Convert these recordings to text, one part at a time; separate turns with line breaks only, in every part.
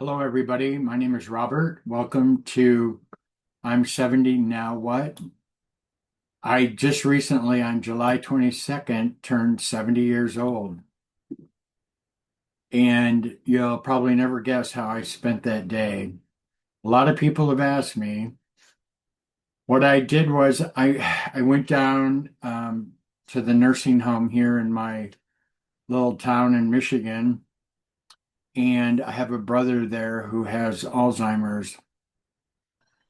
Hello, everybody. My name is Robert. Welcome to I'm 70 Now What? I just recently, on July 22nd, turned 70 years old. And you'll probably never guess how I spent that day. A lot of people have asked me. What I did was I went down to the nursing home here in my little town in Michigan, and I have a brother there who has Alzheimer's.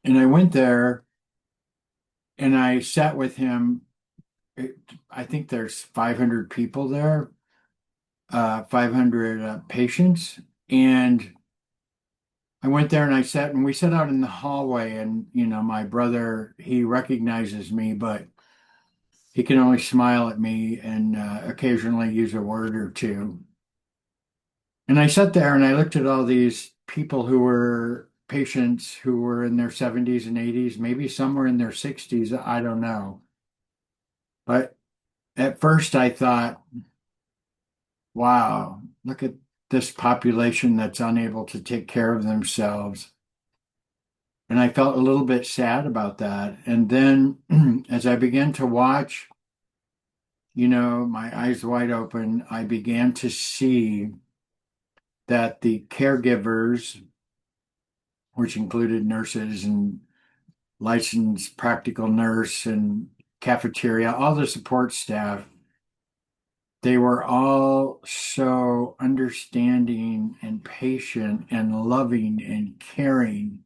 And I went there and I sat with him. I think there's 500 people there, 500 patients. And I went there and I sat and we sat out in the hallway. And, my brother, he recognizes me, but he can only smile at me and occasionally use a word or two. And I sat there and I looked at all these people who were patients who were in their 70s and 80s, maybe some were in their 60s. I don't know. But at first I thought, wow, look at this population that's unable to take care of themselves. And I felt a little bit sad about that. And then as I began to watch, my eyes wide open, I began to see that the caregivers, which included nurses and licensed practical nurse and cafeteria, all the support staff, they were all so understanding and patient and loving and caring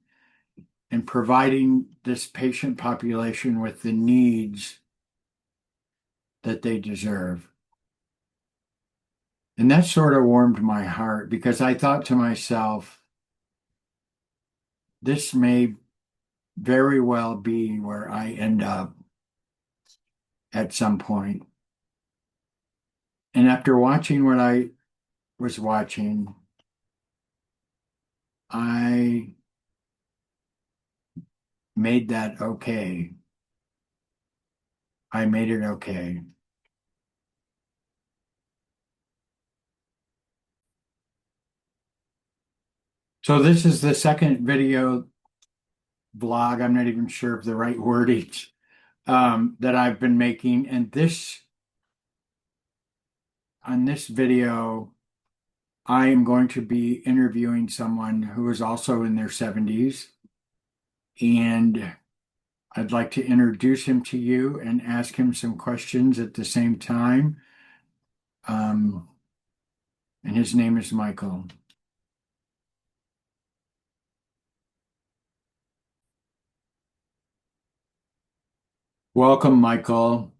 and providing this patient population with the needs that they deserve. And that sort of warmed my heart because I thought to myself, this may very well be where I end up at some point. And after watching what I was watching, I made that okay. I made it okay. So this is the second video vlog. I'm not even sure of the right wordage that I've been making. And on this video, I am going to be interviewing someone who is also in their 70s. And I'd like to introduce him to you and ask him some questions at the same time. Um, and his name is Michael. Welcome, Michael.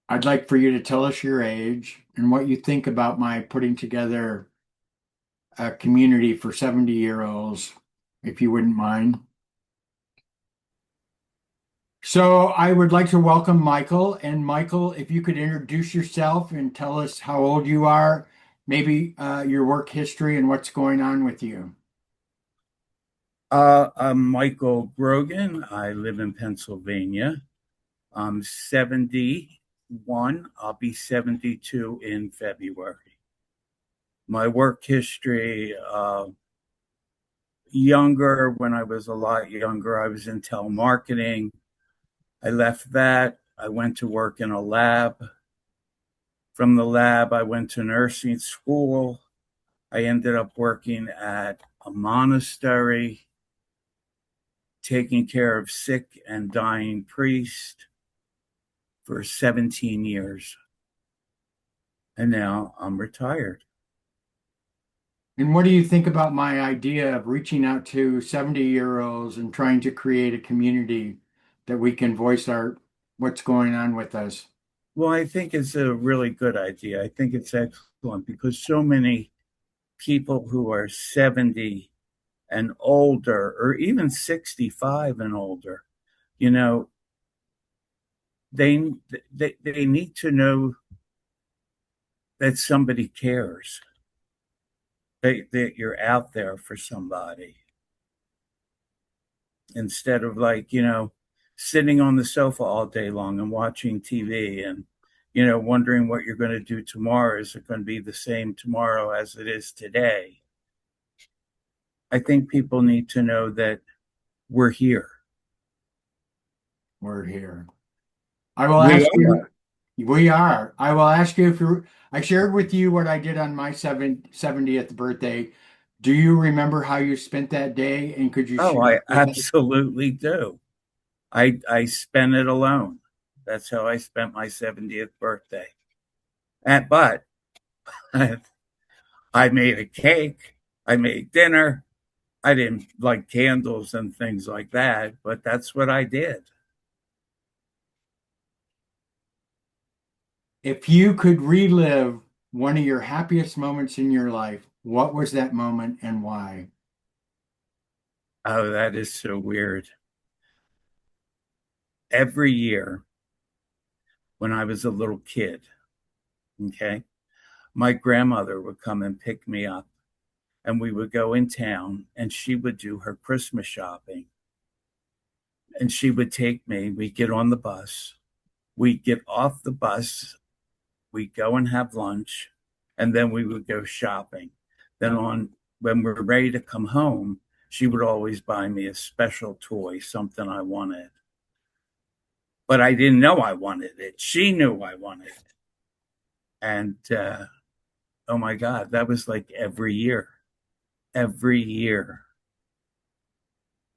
I'd like for you to tell us your age and what you think about my putting together a community for 70-year-olds, if you wouldn't mind. So I would like to welcome Michael. And Michael, if you could introduce yourself and tell us how old you are, maybe your work history and what's going on with you.
I'm Michael Grogan. I live in Pennsylvania. I'm 71. I'll be 72 in February. My work history, younger, when I was a lot younger, I was in telemarketing. I left that. I went to work in a lab. From the lab, I went to nursing school. I ended up working at a monastery, taking care of sick and dying priests for 17 years. And now I'm retired.
And what do you think about my idea of reaching out to 70-year-olds and trying to create a community that we can voice our what's going on with us?
Well, I think it's a really good idea. I think it's excellent because so many people who are 70 and older, or even 65 and older, you know, they they need to know that somebody cares, that you're out there for somebody instead of, like, sitting on the sofa all day long and watching TV and wondering what you're going to do tomorrow. Is it going to be the same tomorrow as it is today? I think people need to know that we're here.
We're here. I will
We
ask you.
are.
We are. I will ask you if you. I shared with you what I did on my 70th birthday. Do you remember how you spent that day? And could you
Oh,
share
I
it with us?
absolutely do. I spent it alone. That's how I spent my 70th birthday. But I made a cake. I made dinner. I didn't like candles and things like that, but that's what I did.
If you could relive one of your happiest moments in your life, what was that moment and why?
Oh, that is so weird. Every year when I was a little kid, okay, my grandmother would come and pick me up, and we would go in town, and she would do her Christmas shopping. And she would take me, we'd get on the bus, we'd get off the bus, we'd go and have lunch, and then we would go shopping. Then on when we're ready to come home, she would always buy me a special toy, something I wanted. But I didn't know I wanted it. She knew I wanted it. And oh my God, that was like every year. Every year.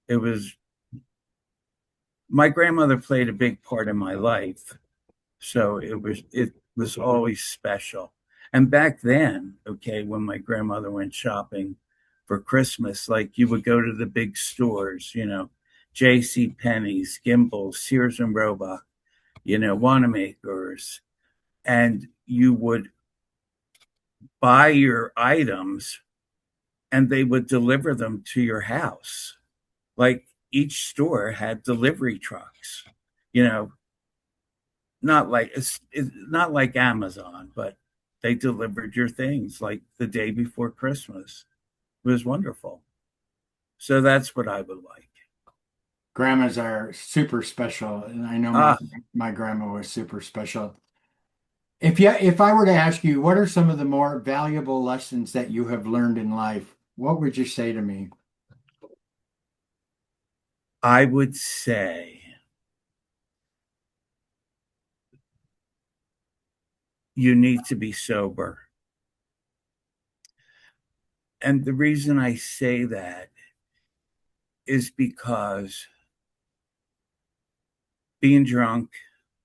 It was my grandmother played a big part in my life. So it was always special. And back then, okay, when my grandmother went shopping for Christmas, like you would go to the big stores, J.C. Penney's, Gimbel's, Sears and Roebuck, Wanamaker's, and you would buy your items and they would deliver them to your house. Like each store had delivery trucks, you know, it's not like Amazon, but they delivered your things like the day before Christmas. It was wonderful. So that's what I would like.
Grandmas are super special, and I know my
Ah,
my grandma was super special. If I were to ask you, what are some of the more valuable lessons that you have learned in life? What would you say to me?
I would say you need to be sober. And the reason I say that is because being drunk,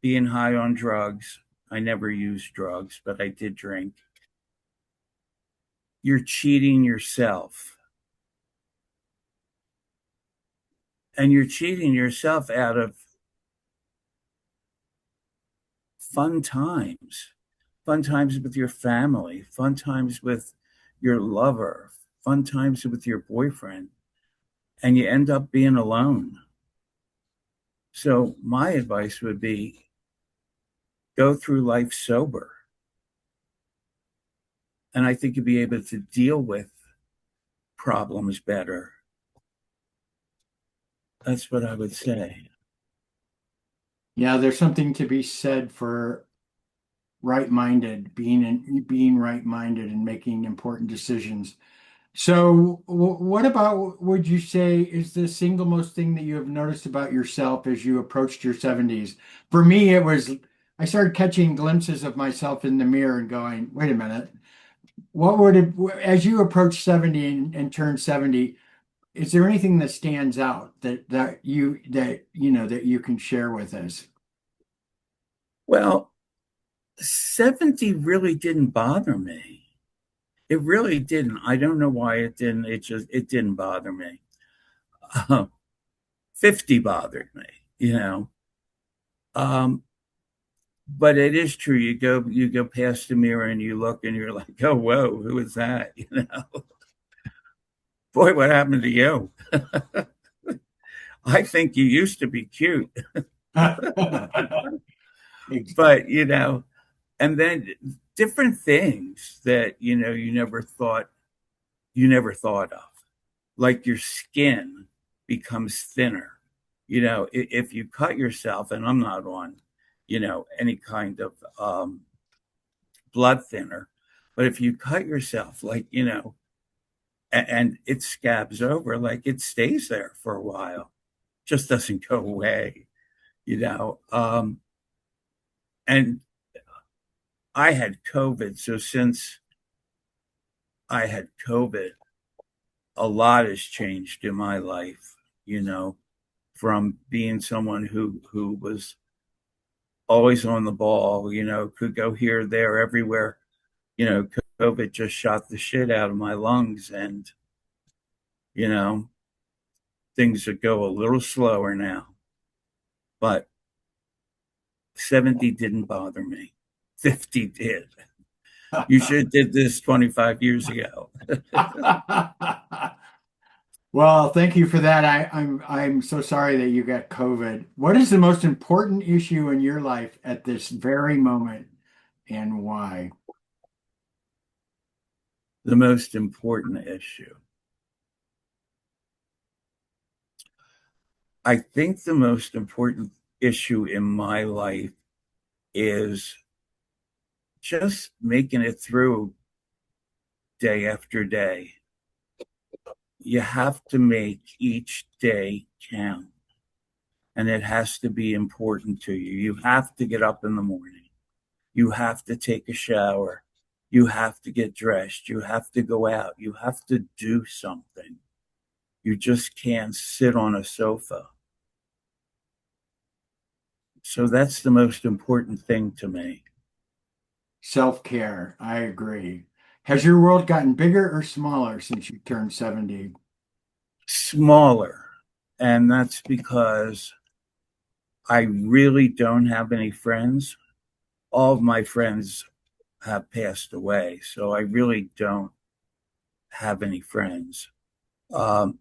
being high on drugs, I never used drugs, but I did drink. You're cheating yourself. And you're cheating yourself out of fun times, fun times with your family, fun times with your lover, fun times with your boyfriend, and you end up being alone. So, my advice would be go through life sober. And I think you'll be able to deal with problems better. That's what I would say.
Yeah, there's something to be said for right-minded, being right-minded and making important decisions. So, what about would you say is the single most thing that you have noticed about yourself as you approached your 70s? For me, it was I started catching glimpses of myself in the mirror and going, wait a minute, what would it, as you approach 70 and turn 70, is there anything that stands out that you can share with us?
Well, 70 really didn't bother me. It really didn't. I don't know why it didn't. It didn't bother me. Uh, 50 bothered me, you know. Um, but it is true. You go past the mirror and you look and you're like, oh whoa, who is that? Boy, what happened to you? I think you used to be cute, but and then different things that you never thought of, like your skin becomes thinner. If you cut yourself, and I'm not on any kind of blood thinner. But if you cut yourself, like, and it scabs over, like it stays there for a while, just doesn't go away, you know. And I had COVID. So since I had COVID, a lot has changed in my life, from being someone who was always on the ball, could go here, there, everywhere. COVID just shot the shit out of my lungs, and you know, things would go a little slower now. But 70 didn't bother me. 50 did. You should have did this 25 years ago.
Well, thank you for that. I'm so sorry that you got COVID. What is the most important issue in your life at this very moment and why?
The most important issue. I think the most important issue in my life is just making it through day after day. You have to make each day count, and it has to be important to you. You have to get up in the morning. You have to take a shower. You have to get dressed. You have to go out. You have to do something. You just can't sit on a sofa. So that's the most important thing to me.
Self-care. I agree. Has your world gotten bigger or smaller since you turned 70?
Smaller. And that's because I really don't have any friends. All of my friends have passed away, so I really don't have any friends. Um,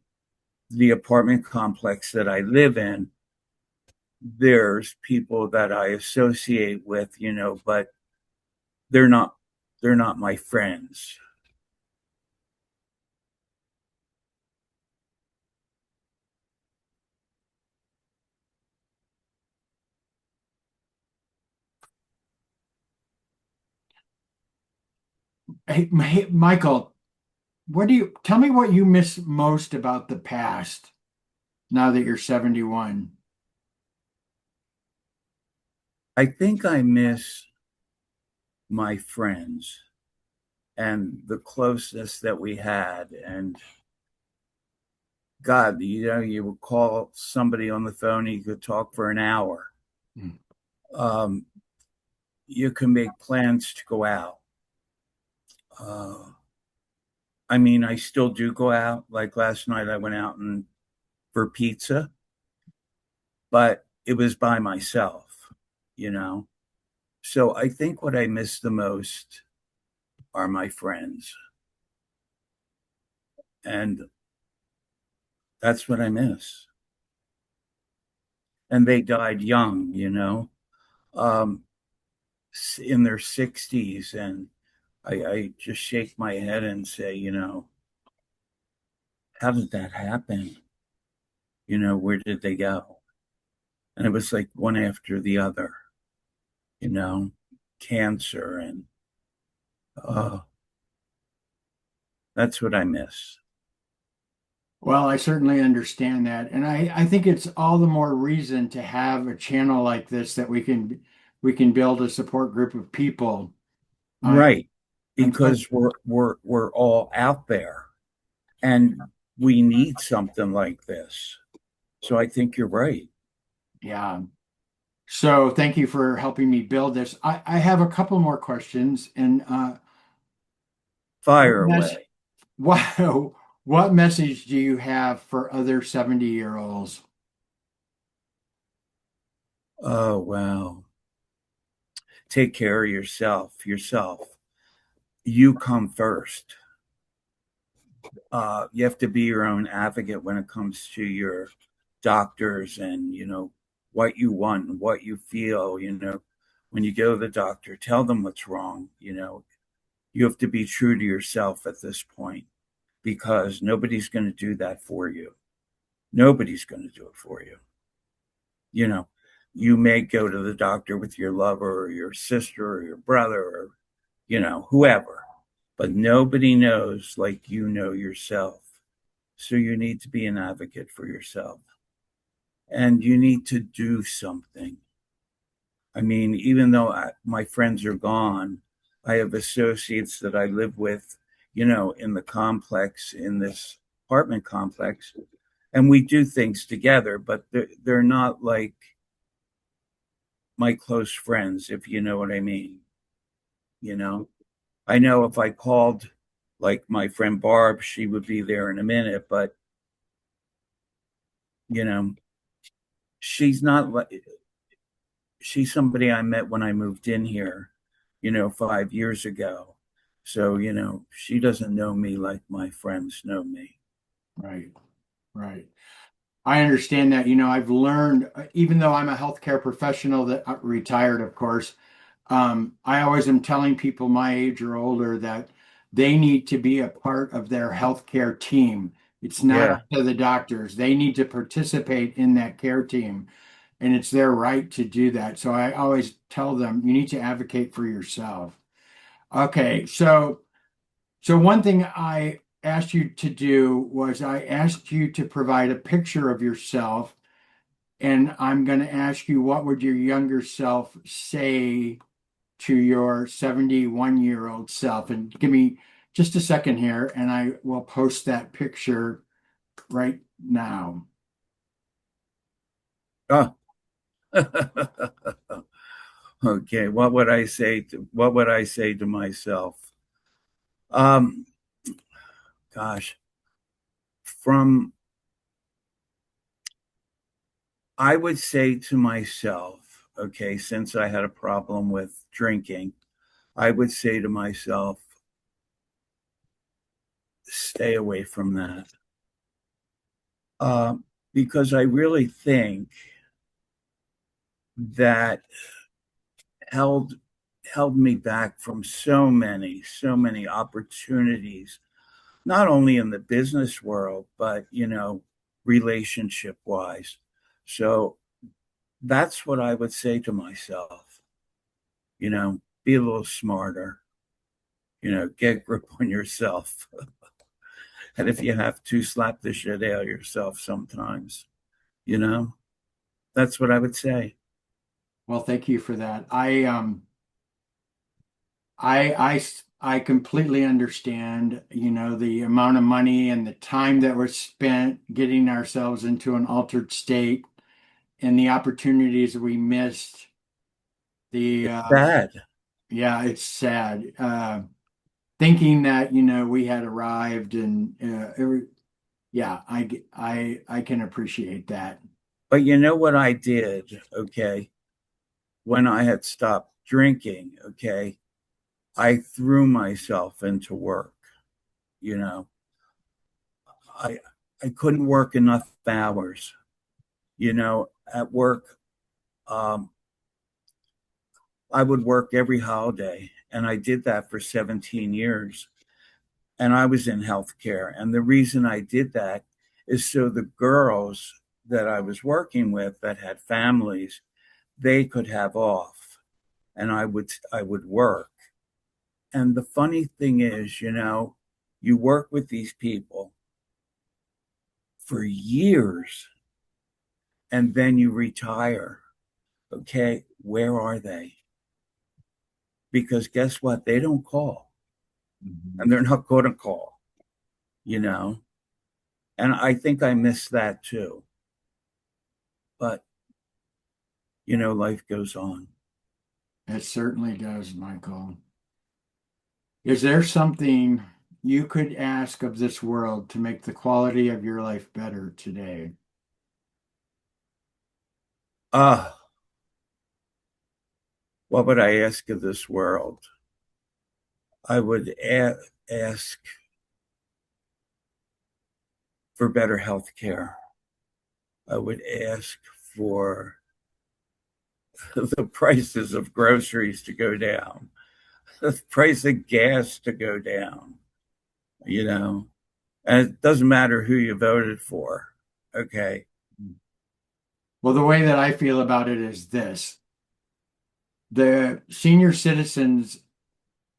the apartment complex that I live in, there's people that I associate with, but they're not they're not my friends.
Hey, Michael, what do you tell me what you miss most about the past now that you're 71?
I think I miss my friends and the closeness that we had. And God, you would call somebody on the phone, you could talk for an hour.
Mm.
Um, you can make plans to go out. Uh, I mean, I still do go out. Like last night, I went out and for pizza, but it was by myself, you know. So I think what I miss the most are my friends, and that's what I miss. And they died young, um, in their 60s, and I just shake my head and say, how did that happen? Where did they go? And it was like one after the other, you know, cancer, and uh, that's what I miss.
Well, I certainly understand that. And I think it's all the more reason to have a channel like this that we can build a support group of people. I
Right.
I'm so
Because we're all out there, and we need something like this. So I think you're right.
yeah. So thank you for helping me build this. I have a couple more questions and what
Fire
mess
away.
what what message do you have for other 70-year-olds?
Oh, wow. Take care of yourself. You come first. You have to be your own advocate when it comes to your doctors, and what you want and what you feel. When you go to the doctor, tell them what's wrong. You have to be true to yourself at this point, because nobody's going to do that for you. Nobody's going to do it for you. you know you may go to the doctor with your lover or your sister or your brother or, whoever, but nobody knows like you know yourself. So you need to be an advocate for yourself and you need to do something. I mean, even though my friends are gone, I have associates that I live with, in the complex, in this apartment complex, and we do things together, but they're not like my close friends, if you know what I mean. You know, I know if I called like my friend Barb, she would be there in a minute, but you know, she's not like she's somebody I met when I moved in here, 5 years ago. So, she doesn't know me like my friends know me.
Right, right. I understand that. I've learned, even though I'm a healthcare professional that retired, of course, I always am telling people my age or older that they need to be a part of their healthcare team. It's not
Yeah.
up to the doctors. They need to participate in that care team, and it's their right to do that. So I always tell them, you need to advocate for yourself. Okay, so one thing I asked you to do was I asked you to provide a picture of yourself, and I'm going to ask you what would your younger self say to your 71-year-old self? And give me just a second here, and I will post that picture right now.
Oh. Okay. What would I say to myself? Um, gosh, from I would say to myself, okay, since I had a problem with drinking, I would say to myself, stay away from that. Um, because I really think that held held me back from so many opportunities, not only in the business world, but relationship wise. So that's what I would say to myself, be a little smarter, get a grip on yourself. And if you have to, slap the shit out of yourself sometimes, you know, that's what I would say.
Well, thank you for that. I completely understand, the amount of money and the time that was spent getting ourselves into an altered state and the opportunities we missed. The
It's sad.
Yeah, it's sad. Thinking that, we had arrived and yeah, I can appreciate that.
But you know what I did, okay, when I had stopped drinking, okay, I threw myself into work, you know. I I couldn't work enough hours, at work. Um, I would work every holiday, and I did that for 17 years. And I was in healthcare. And the reason I did that is so the girls that I was working with that had families, they could have off, and I would work. And the funny thing is, you work with these people for years and then you retire. Okay, where are they? Because guess what? They don't call
Mhm.
and they're not going to call, you know? And I think I miss that too. But, life goes on.
It certainly does, Michael. Is there something you could ask of this world to make the quality of your life better today?
Ah, what would I ask of this world? I would ask for better health care. I would ask for the prices of groceries to go down, the price of gas to go down, you know, and it doesn't matter who you voted for. Okay.
Well, the way that I feel about it is this: the senior citizens,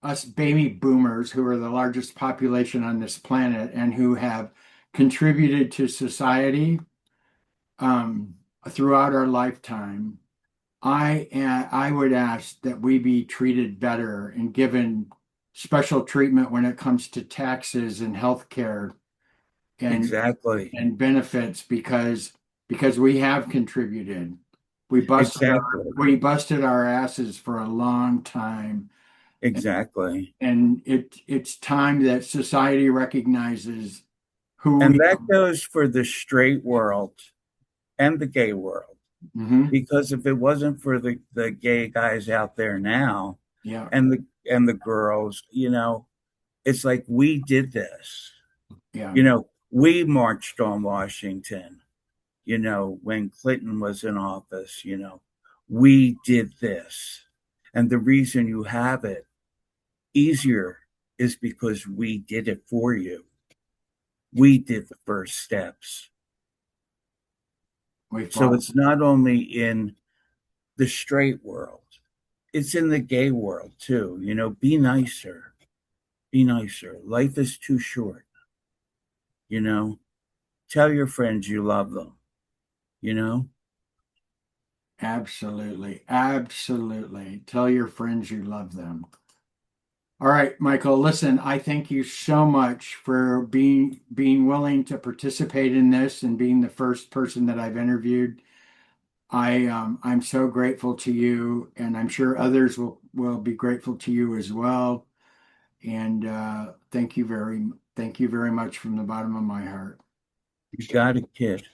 us baby boomers, who are the largest population on this planet and who have contributed to society um, throughout our lifetime, I would ask that we be treated better and given special treatment when it comes to taxes and health care and
Exactly.
benefits because we have contributed.
Exactly.
We busted our asses for a long time,
Exactly.
and it's time that society recognizes who
And
we
that
are.
goes for the straight world and the gay world.
Hmm.
Because if it wasn't for the gay guys out there now
Yeah,
and the girls, it's like we did this.
yeah.
We marched on Washington, when Clinton was in office, we did this. And the reason you have it easier is because we did it for you. We did the first steps.
We
So
fought.
it's not only in the straight world, it's in the gay world too. Be nicer. Be nicer. Life is too short. You know, tell your friends you love them. You know,
Absolutely. Absolutely. Tell your friends you love them. All right, Michael, listen, I thank you so much for being willing to participate in this and being the first person that I've interviewed. I'm so grateful to you, and I'm sure others will be grateful to you as well. And thank you very much from the bottom of my heart.
you got a kid.